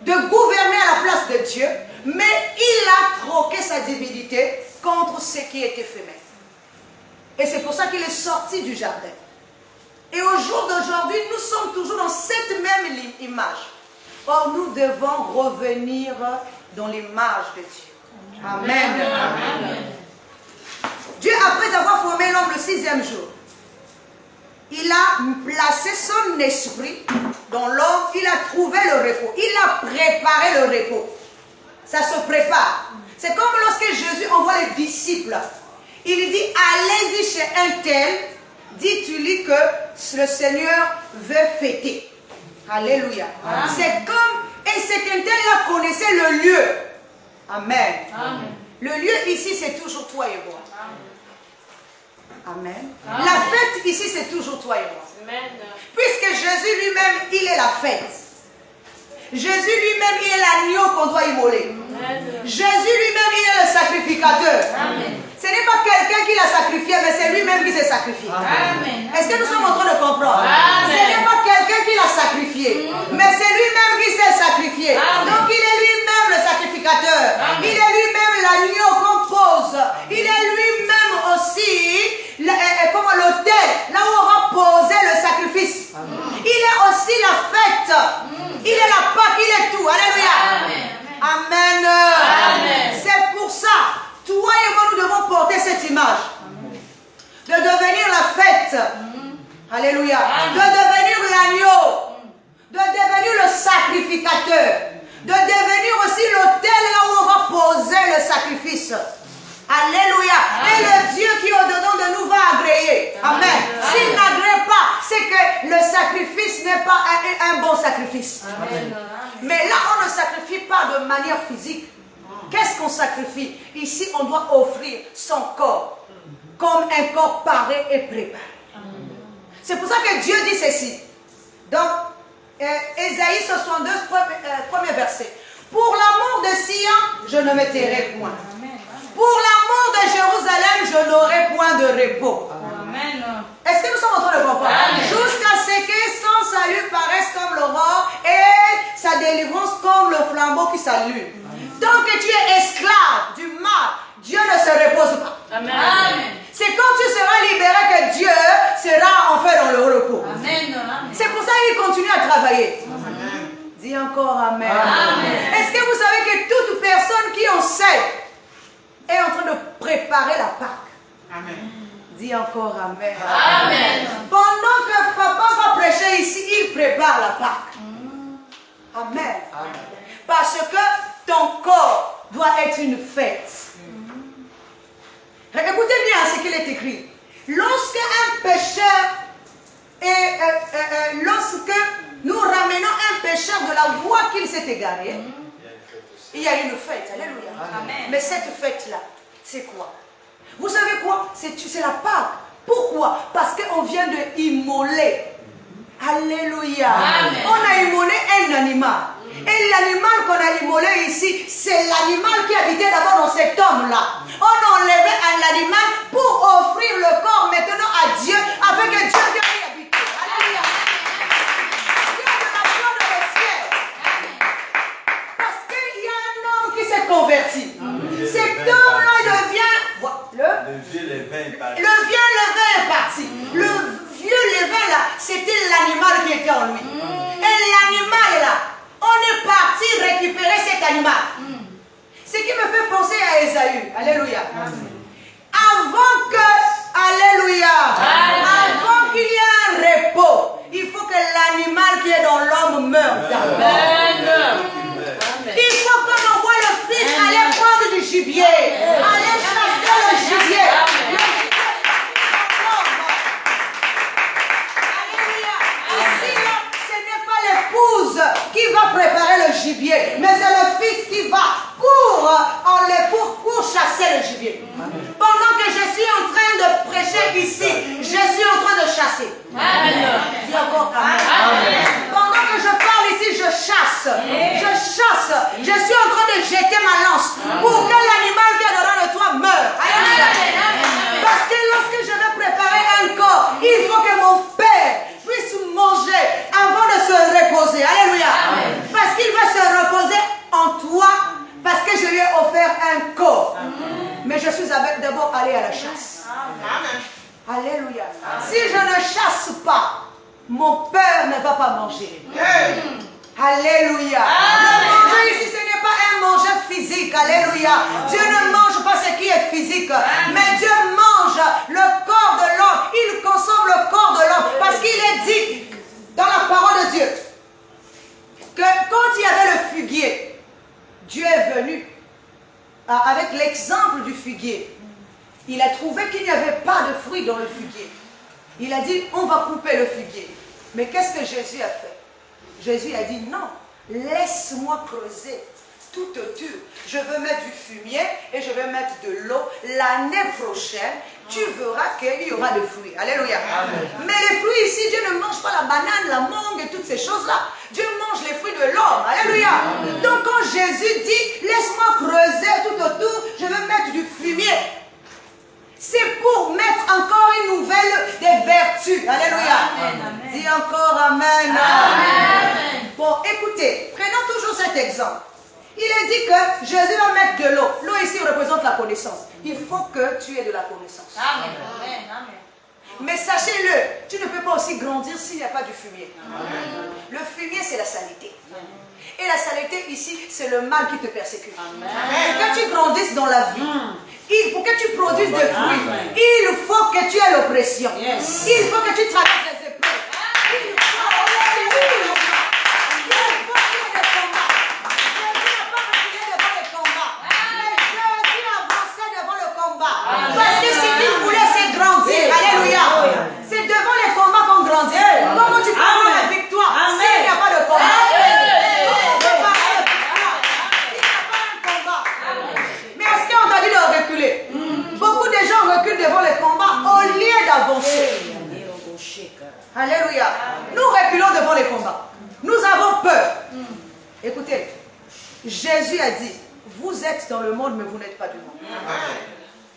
de gouverner à la place de Dieu, mais il a troqué sa divinité contre ce qui est éphémère. Et c'est pour ça qu'il est sorti du jardin. Et au jour d'aujourd'hui, nous sommes toujours dans cette même image. Or, nous devons revenir dans l'image de Dieu. Amen. Amen. Dieu, après avoir formé l'homme le 6e jour, il a placé son esprit dans l'homme, il a trouvé le repos, il a préparé le repos. Ça se prépare. C'est comme lorsque Jésus envoie les disciples. Il dit, allez-y chez un tel, dites-lui que le Seigneur veut fêter. Alléluia. C'est comme, et cet tel-là connaissait le lieu. Amen. Amen. Le lieu ici, c'est toujours toi et moi. Amen. Amen. La fête ici, c'est toujours toi et moi. Amen. Puisque Jésus lui-même, il est la fête. Jésus lui-même, il est l'agneau qu'on doit immoler. Amen. Jésus lui-même, il est le sacrificateur. Amen. Ce n'est pas quelqu'un qui l'a sacrifié, mais c'est lui-même qui s'est sacrifié. Est-ce que nous sommes en train de comprendre? Amen. Ce n'est pas quelqu'un qui l'a sacrifié, mais c'est lui-même qui s'est sacrifié. Amen. Donc il est lui-même le sacrificateur. Amen. Il est lui-même l'agneau qu'on pose. Il est lui-même aussi comme l'autel, là où on va poser le sacrifice. Amen. Il est aussi la fête. Il est la Pâque, il est tout. Alléluia. Amen. Amen. C'est pour ça, toi et moi, nous devons porter cette image. Amen. De devenir la fête. Alléluia. Amen. De devenir l'agneau. De devenir le sacrificateur. De devenir aussi l'autel là où on va poser le sacrifice. Alléluia. Amen. Et le Dieu qui est au-dedans de nous va agréer. Amen. Amen. S'il n'agrée pas, c'est que le sacrifice n'est pas un bon sacrifice. Amen. Mais là, on ne sacrifie pas de manière physique. Qu'est-ce qu'on sacrifie? Ici, on doit offrir son corps comme un corps paré et préparé. C'est pour ça que Dieu dit ceci. Donc, Ésaïe 62, premier verset. Pour l'amour de Sion, je ne me tairai point. Pour l'amour de Jérusalem, je n'aurai point de repos. Amen. Est-ce que nous sommes en train de comprendre? Jusqu'à ce que son salut paraisse comme l'aurore et sa délivrance comme le flambeau qui s'allume. Tant que tu es esclave du mal, Dieu ne se repose pas. Amen. C'est quand tu seras libéré que Dieu sera en fait dans le repos. Amen. C'est pour ça qu'il continue à travailler. Amen. Dis encore Amen. Amen. Est-ce que vous savez que toute personne qui enseigne est en train de préparer la Pâque? Amen. Dis encore Amen. Amen. Pendant que papa va prêcher ici, il prépare la Pâque. Amen. Parce que ton corps doit être une fête. Écoutez bien ce qu'il est écrit. Lorsque un pécheur lorsque nous ramenons un pécheur de la voie qu'il s'est égaré, il y a une fête. Alléluia. Amen. Mais cette fête-là, c'est quoi? Vous savez quoi? C'est la Pâque. Pourquoi? Parce qu'on vient de immoler. Alléluia. Amen. On a immolé un animal. Et l'animal qu'on a immolé ici, c'est l'animal qui habitait d'abord dans cet homme-là. On a enlevé un animal pour offrir le corps maintenant à Dieu, afin que Dieu vienne y habiter. Alléluia. Dieu de la gloire dans le ciel. Parce qu'il y a un homme qui s'est converti. Cet homme-là, il devient... Le vieux levain est parti. Le vieux levain est parti. Le vieux levain là, c'était l'animal qui était en lui. Et l'animal là, on est parti récupérer cet animal. Ce qui me fait penser à Ésaü. Alléluia. Avant que, alléluia, avant qu'il y ait un repos, il faut que l'animal qui est dans l'homme meure. Il faut qu'on envoie le fils aller prendre du gibier, aller chasser le gibier. Qui va préparer le gibier, mais c'est le fils qui va pour chasser le gibier. Pendant que je suis en train de prêcher ici, je suis en train de chasser. Dis encore amen. Pendant que je parle ici, je chasse. Je suis en train de jeter ma lance pour que l'animal qui est dedans de toi meure. Parce que lorsque je vais préparer un corps, il faut que mon Père puisse manger avant de se reposer. Alléluia. Parce qu'il va se reposer en toi, parce que je lui ai offert un corps. Mais je suis d'abord allé à la chasse. Alléluia. Si je ne chasse pas, mon Père ne va pas manger. Alléluia. Le manger ici, ce n'est pas un manger physique. Alléluia. Dieu ne mange pas ce qui est physique, mais Dieu mange le corps de l'homme. Il consomme le corps de l'homme. Parce qu'il est dit dans la parole de Dieu que quand il y avait le figuier, Dieu est venu avec l'exemple du figuier. Il a trouvé qu'il n'y avait pas de fruits dans le figuier. Il a dit, on va couper le figuier. Mais qu'est-ce que Jésus a fait? Jésus a dit, non, laisse-moi creuser tout autour. Je veux mettre du fumier et je vais mettre de l'eau. L'année prochaine, tu verras qu'il y aura des fruits. Alléluia. Amen. Mais les fruits ici, Dieu ne mange pas la banane, la mangue et toutes ces choses-là. Dieu mange les fruits de l'homme. Alléluia. Amen. Donc quand Jésus dit, laisse-moi creuser tout autour, je vais mettre du fumier. C'est pour mettre encore une nouvelle des vertus. Alléluia. Amen. Dis encore amen. Amen. Bon, écoutez, prenons toujours cet exemple. Il est dit que Jésus va mettre de l'eau. L'eau ici représente la connaissance. Il faut que tu aies de la connaissance. Amen. Amen. Mais sachez-le, tu ne peux pas aussi grandir s'il n'y a pas du fumier. Amen. Le fumier, c'est la saleté. Et la saleté ici, c'est le mal qui te persécute. Amen. Pour que tu grandisses dans la vie, pour que tu produises des fruits, il faut que tu aies l'oppression. Yes. Il faut que tu traverses les épreuves. Il faut que tu aies des combats. Jésus n'a pas reculé devant les combats. Mais Jésus a avancé devant le combat. Parce que ce qu'il voulait, c'est grandir. Alléluia. C'est devant les combats qu'on grandit. Comment tu peux avoir la victoire s'il n'y a pas de combat? Beaucoup de gens reculent devant les combats au lieu d'avancer. Alléluia. Nous reculons devant les combats. Nous avons peur. Écoutez, Jésus a dit, vous êtes dans le monde, mais vous n'êtes pas du monde.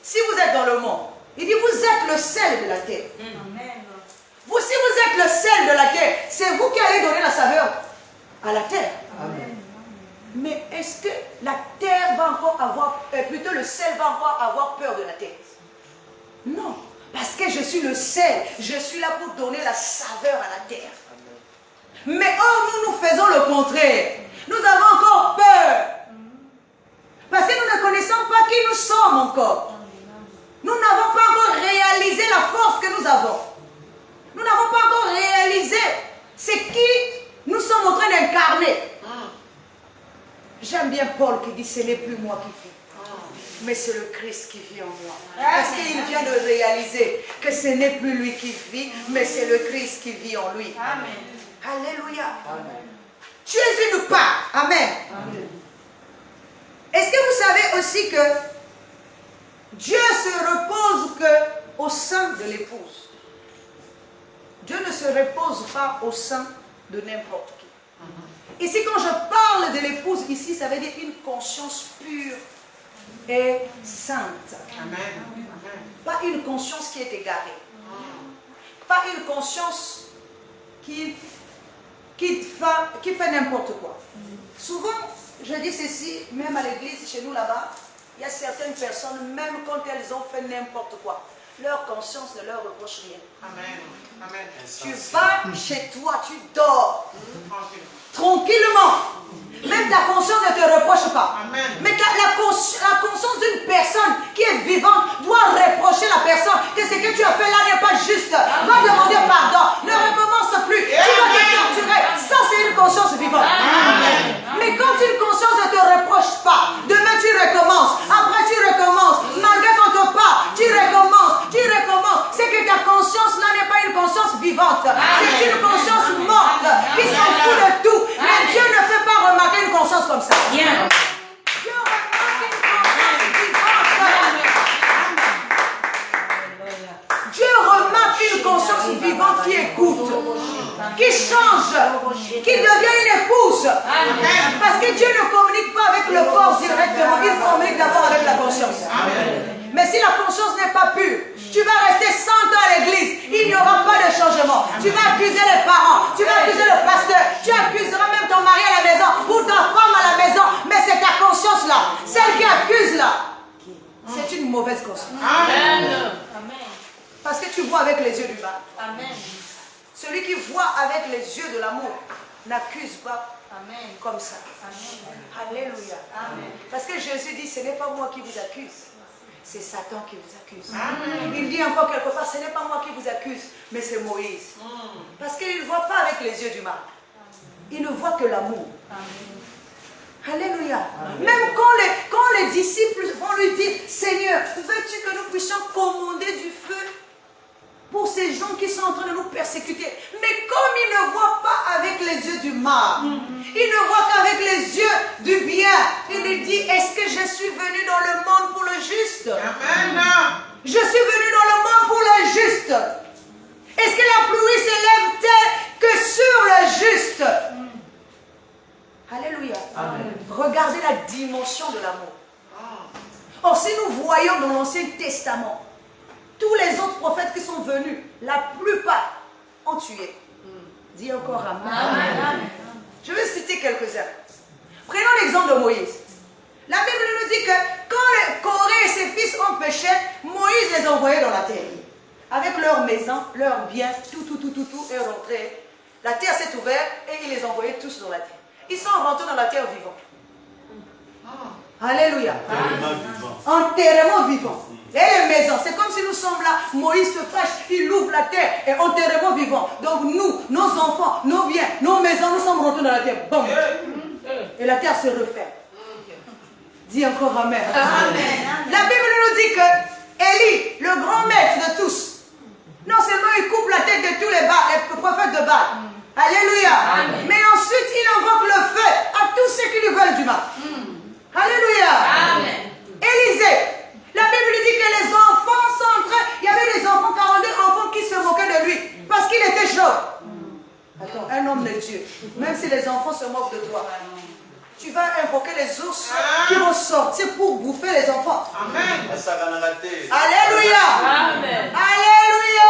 Si vous êtes dans le monde, il dit, vous êtes le sel de la terre. Si vous êtes le sel de la terre, c'est vous qui allez donner la saveur à la terre. Amen. Mais est-ce que la terre va encore avoir, plutôt le sel va encore avoir peur de la terre? Non, parce que je suis le sel, je suis là pour donner la saveur à la terre. Mais nous faisons le contraire. Nous avons encore peur. Parce que nous ne connaissons pas qui nous sommes encore. Nous n'avons pas encore réalisé la force que nous avons. Nous n'avons pas encore réalisé ce qui nous sommes en train d'incarner. J'aime bien Paul qui dit, ce n'est plus moi qui vis, mais c'est le Christ qui vit en moi. Parce qu'il vient de réaliser que ce n'est plus lui qui vit, mais c'est le Christ qui vit en lui. Amen. Alléluia. Tu es une part. Amen. Est-ce que vous savez aussi que Dieu se repose qu'au sein de l'épouse? Dieu ne se repose pas au sein de n'importe qui. Ici, quand je parle de l'épouse, ici, ça veut dire une conscience pure et sainte. Amen. Pas une conscience qui est égarée. Pas une conscience qui fait n'importe quoi. Souvent, je dis ceci, même à l'église, chez nous là-bas, il y a certaines personnes, même quand elles ont fait n'importe quoi, leur conscience ne leur reproche rien. Amen. Amen. Tu vas chez toi, tu dors tranquillement. Même ta conscience ne te reproche pas. Amen. Mais la conscience d'une personne qui est vivante doit reprocher la personne que ce que tu as fait là n'est pas juste. Va demander pardon. Ne recommence plus. Tu vas te torturer. Ça, c'est une conscience vivante. Amen. Mais quand une conscience ne te reproche pas, demain tu recommences. Après tu recommences. Malgré qu'on te parle, tu recommences. Tu recommences. C'est que ta conscience là n'est pas une conscience vivante. C'est une conscience morte qui s'en fout de tout. Mais Dieu ne fait pas remarquer une conscience comme ça. Dieu remarque une conscience vivante. Dieu remarque une conscience vivante qui écoute, qui change, qui devient une épouse. Parce que Dieu ne communique pas avec le corps directement, il communique d'abord avec la conscience. Mais si la conscience n'est pas pure, tu vas rester 100 ans à l'église, il n'y aura pas de changement. Tu vas accuser les parents, tu vas accuser le pasteur, tu accuseras même ton mari à la maison ou ta femme à la maison, mais c'est ta conscience là, celle qui accuse là, c'est une mauvaise conscience. Amen. Parce que tu vois avec les yeux du mal. Amen. Celui qui voit avec les yeux de l'amour n'accuse pas Amen. comme ça. Amen. Alléluia. Amen. Parce que Jésus dit, ce n'est pas moi qui vous accuse, c'est Satan qui vous accuse. Il dit encore quelque part, ce n'est pas moi qui vous accuse, mais c'est Moïse. Parce qu'il ne voit pas avec les yeux du mal. Il ne voit que l'amour. Alléluia. Même quand les disciples vont lui dire, Seigneur, veux-tu que nous puissions commander du feu pour ces gens qui sont en train de nous persécuter? Mais comme il ne voit pas avec les yeux du mal, il ne voit qu'avec les yeux du bien, il lui dit, est-ce que je suis venu dans le monde pour le juste? Amen. Je suis venu dans le monde pour le juste. Est-ce que la pluie s'élève-t-elle que sur le juste? Alléluia. Regardez la dimension de l'amour. Or, si nous voyons dans l'Ancien Testament, tous les autres prophètes qui sont venus, la plupart ont tué. Dis encore Amen. Je vais citer quelques-uns. Prenons l'exemple de Moïse. La Bible nous dit que quand Corée et ses fils ont péché, Moïse les envoyait dans la terre. Avec leurs maisons, leurs biens, tout est rentré. La terre s'est ouverte et il les envoyait tous dans la terre. Ils sont rentrés dans la terre vivant. Alléluia. Enterrement vivant. Et les maisons, c'est comme si nous sommes là, Moïse se fâche, il ouvre la terre et enterrement vivant. Donc nous, nos enfants, nos biens, nos maisons, nous sommes rentrés dans la terre. Bon. Et la terre se referme. Dis encore Amen. La Bible nous dit que Élie, le grand maître de tous, non seulement il coupe la tête de tous les prophètes de Baal. Alléluia. Mais ensuite il invoque le feu à tous ceux qui lui veulent du mal. Alléluia. Élisée, la Bible dit que les enfants sont en train, il y avait des enfants, 42 enfants qui se moquaient de lui parce qu'il était chaud. Attends, un homme de Dieu, même si les enfants se moquent de toi, tu vas invoquer les ours qui vont sortir pour bouffer les enfants. Amen. Alléluia. Alléluia.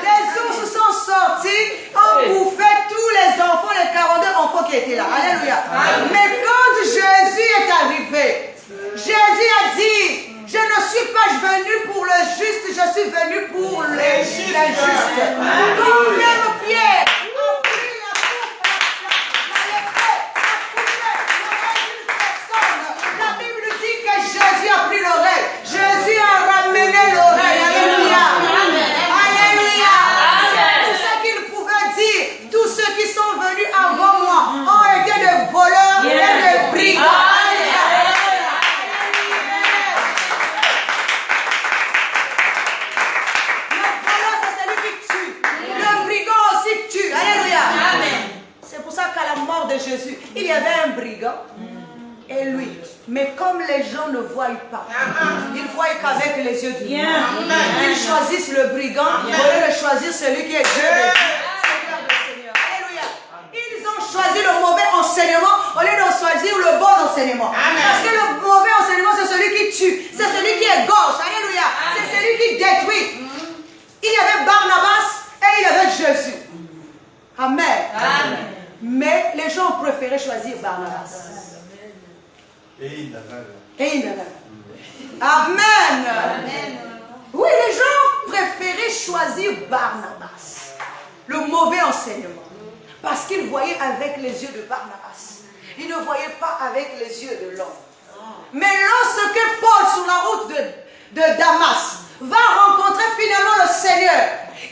Les ours sont sortis, ont bouffé tous les enfants, les 42 enfants qui étaient là. Alléluia. Mais quand Jésus est arrivé, Jésus a dit, je ne suis pas venu pour le juste, je suis venu pour l'injuste. Quand même Pierre a pris la coupe, la Bible dit que Jésus a pris l'oreille. Jésus a ramené l'oreille. Alléluia. Alléluia. C'est tout ce qu'il pouvait dire. Tous ceux qui sont venus avant moi ont été des voleurs, Mais comme les gens ne voient pas, ils voient qu'avec les yeux du monde, ils choisissent le brigand au lieu de choisir celui qui est Dieu de Dieu. Seigneur. Alléluia. Ils ont choisi le mauvais enseignement au lieu de choisir le bon enseignement. Parce que le mauvais enseignement, c'est celui qui tue, c'est celui qui égorge. Alléluia. C'est celui qui détruit. Il y avait Barnabas et il y avait Jésus. Amen. Mais les gens ont préféré choisir Barnabas. Et il n'avait. Amen. Oui, les gens préféraient choisir Barnabas. Le mauvais enseignement. Parce qu'ils voyaient avec les yeux de Barnabas. Ils ne voyaient pas avec les yeux de l'homme. Mais lorsque Paul, sur la route de Damas, va rencontrer finalement le Seigneur,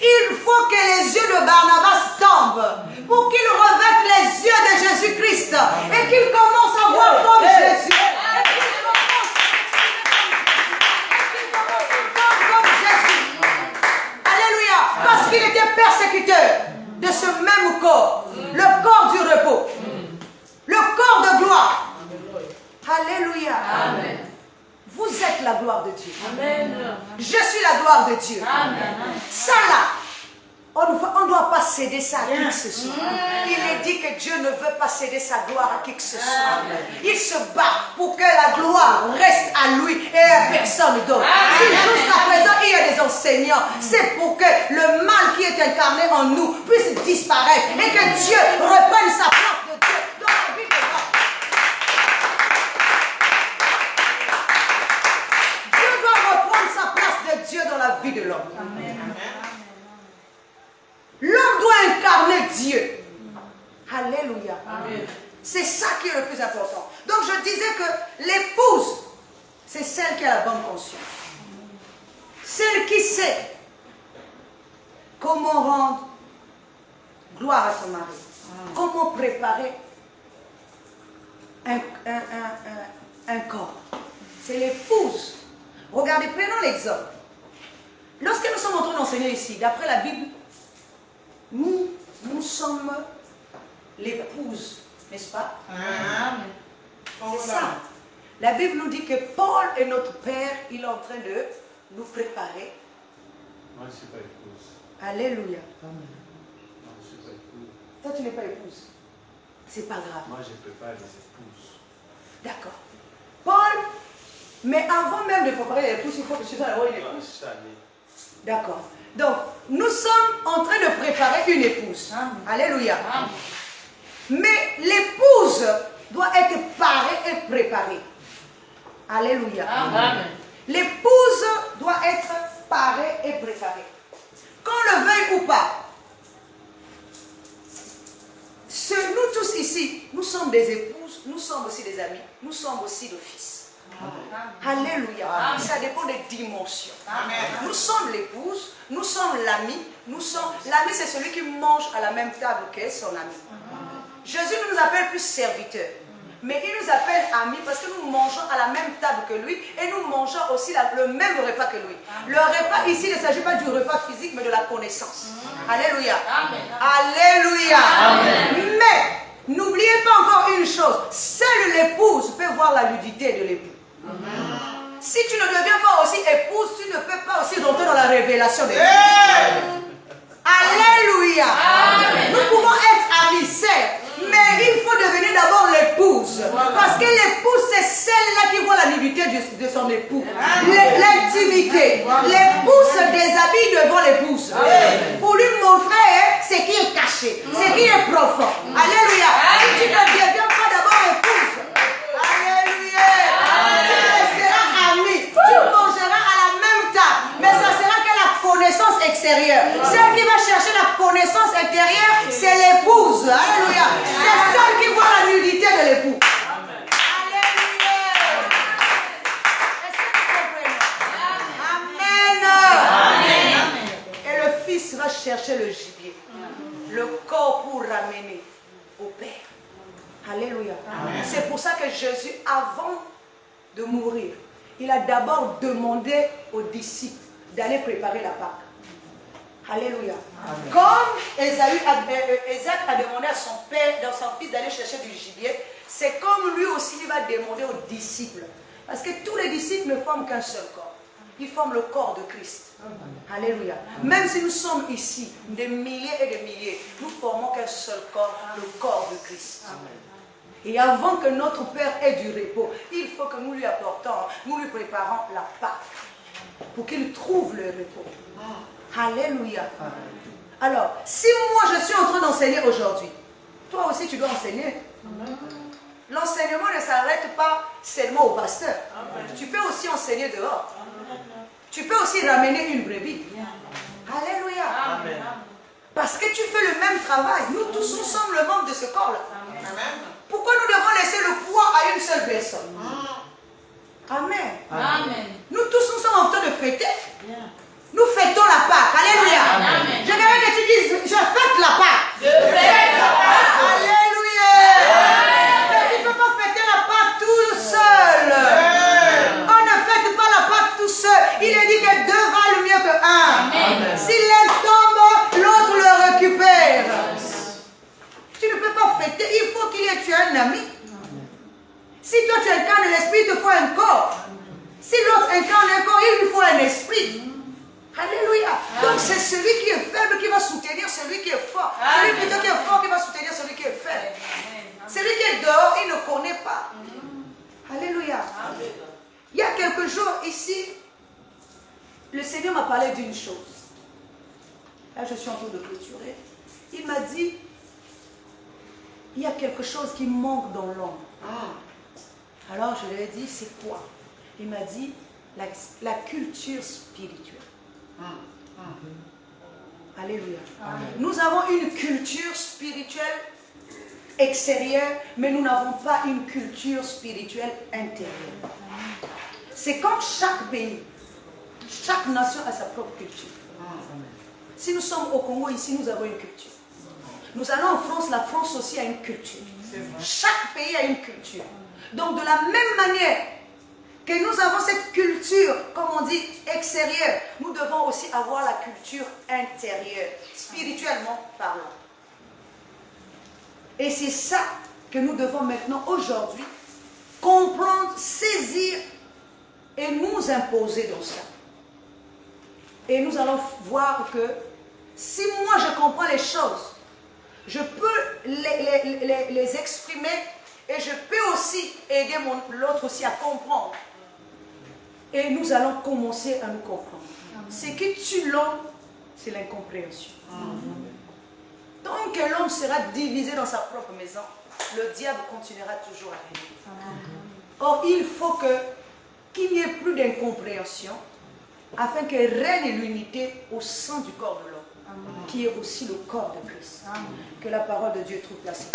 il faut que les yeux de Barnabas tombent pour qu'il revête les yeux de Jésus-Christ et qu'il commence à voir comme Jésus. Et qu'il commence à voir comme Jésus. Alléluia. Parce qu'il était persécuteur de ce même corps, le corps du repos, le corps de gloire. Alléluia. Amen. Vous êtes la gloire de Dieu. Amen. Je suis la gloire de Dieu. Amen. Ça là, on ne doit pas céder ça à qui que ce soit. Il est dit que Dieu ne veut pas céder sa gloire à qui que ce soit. Il se bat pour que la gloire reste à lui et à personne d'autre. Si jusqu'à présent il y a des enseignants, c'est pour que le mal qui est incarné en nous puisse disparaître et que Dieu reprenne sa place de Dieu dans la vie de l'homme. Dieu dans la vie de l'homme. L'homme doit incarner Dieu. Alléluia. C'est ça qui est le plus important. Donc je disais que l'épouse, c'est celle qui a la bonne conscience. Celle qui sait comment rendre gloire à son mari. Comment préparer un corps. C'est l'épouse. Regardez, prenons l'exemple. Lorsque nous sommes en train d'enseigner ici, d'après la Bible, nous sommes l'épouse, n'est-ce pas? C'est ça. La Bible nous dit que Paul est notre Père, il est en train de nous préparer. Moi, je ne suis pas épouse. Alléluia. Moi, je ne suis pas épouse. Toi, tu n'es pas épouse. C'est pas grave. Moi, je prépare les épouses. D'accord. Paul, mais avant même de préparer l'épouse, il faut que tu sois une épouse. D'accord. Donc, nous sommes en train de préparer une épouse. Alléluia. Mais l'épouse doit être parée et préparée. Alléluia. L'épouse doit être parée et préparée. Qu'on le veuille ou pas, nous tous ici, nous sommes des épouses, nous sommes aussi des amis, nous sommes aussi des fils. Alléluia. Ça dépend des dimensions. Nous sommes l'épouse, nous sommes l'ami, l'ami c'est celui qui mange à la même table que son ami. Jésus ne nous appelle plus serviteurs, mais il nous appelle amis parce que nous mangeons à la même table que lui et nous mangeons aussi le même repas que lui. Le repas ici il ne s'agit pas du repas physique mais de la connaissance. Alléluia. Alléluia. Mais n'oubliez pas encore une chose, seule l'épouse peut voir la nudité de l'époux. Si tu ne deviens pas aussi épouse, tu ne peux pas aussi rentrer dans la révélation de Dieu. Alléluia. Nous pouvons être amis, certes, mais il faut devenir d'abord l'épouse. Parce que l'épouse, c'est celle-là qui voit la nudité de son époux. L'intimité. L'épouse se déshabille devant l'épouse. Pour lui montrer ce qui est caché, ce qui est profond. Alléluia. Si tu ne deviens pas d'abord épouse, alléluia. Tu mangeras à la même table, mais ça sera que la connaissance extérieure. Celle qui va chercher la connaissance intérieure, c'est l'épouse. Alléluia. C'est celle qui voit la nudité de l'époux. Alléluia. Est-ce que vous comprenez? Amen. Et le fils va chercher le gibier, le corps pour ramener au Père. Alléluia. C'est pour ça que Jésus, avant de mourir, il a d'abord demandé aux disciples d'aller préparer la Pâque. Alléluia. Comme Isaac a demandé à son père, dans son fils, d'aller chercher du gibier, c'est comme lui aussi il va demander aux disciples. Parce que tous les disciples ne forment qu'un seul corps. Ils forment le corps de Christ. Alléluia. Même si nous sommes ici, des milliers et des milliers, nous formons qu'un seul corps, le corps de Christ. Et avant que notre Père ait du repos, il faut que nous lui apportons, nous lui préparons la Pâque pour qu'il trouve le repos. Alléluia. Alors, si moi je suis en train d'enseigner aujourd'hui, toi aussi tu dois enseigner. L'enseignement ne s'arrête pas seulement au pasteur. Tu peux aussi enseigner dehors. Tu peux aussi ramener une brebis. Alléluia. Amen. Parce que tu fais le même travail. Nous tous, nous sommes le membre de ce corps-là. Amen. Pourquoi nous devons laisser le poids à une seule personne? Amen. Amen. Nous tous, nous sommes en train de fêter. Nous fêtons la Pâque. Alléluia. Amen. Je voudrais que tu dises, je fête la Pâque. Je fête la Pâque. Alléluia. Mais tu ne peux pas fêter la Pâque tout seul. On ne fête pas la Pâque tout seul. Il est dit que deux valent mieux que un. Amen. Si l'un tombe, l'autre le récupère. Tu ne peux pas fêter. Il faut qu'il y ait tu as un ami. Si toi tu incarnes l'esprit, il te faut un corps. Si l'autre incarne un corps, il lui faut un esprit. Alléluia. Donc c'est celui qui est faible qui va soutenir celui qui est fort. Celui plutôt qui est fort qui va soutenir celui qui est faible. Celui qui est dehors, il ne connaît pas. Alléluia. Il y a quelques jours ici, le Seigneur m'a parlé d'une chose. Là, je suis en train de clôturer. Il m'a dit, il y a quelque chose qui manque dans l'homme. Alors je lui ai dit, c'est quoi? Il m'a dit, la culture spirituelle. Alléluia. Nous avons une culture spirituelle extérieure, mais nous n'avons pas une culture spirituelle intérieure. C'est comme chaque pays, chaque nation a sa propre culture. Si nous sommes au Congo, ici, nous avons une culture. Nous allons en France, la France aussi a une culture. Chaque pays a une culture. Donc de la même manière que nous avons cette culture, comme on dit, extérieure, nous devons aussi avoir la culture intérieure, spirituellement parlant. Et c'est ça que nous devons maintenant, aujourd'hui, comprendre, saisir et nous imposer dans ça. Et nous allons voir que si moi je comprends les choses, je peux les exprimer et je peux aussi aider l'autre aussi à comprendre. Et nous allons commencer à nous comprendre. Ce qui tue l'homme, c'est l'incompréhension. Tant que l'homme sera divisé dans sa propre maison, le diable continuera toujours à régner. Or, il faut qu'il n'y ait plus d'incompréhension afin que règne l'unité au sein du corps de l'homme, qui est aussi le corps de Christ. Que la parole de Dieu trouve place.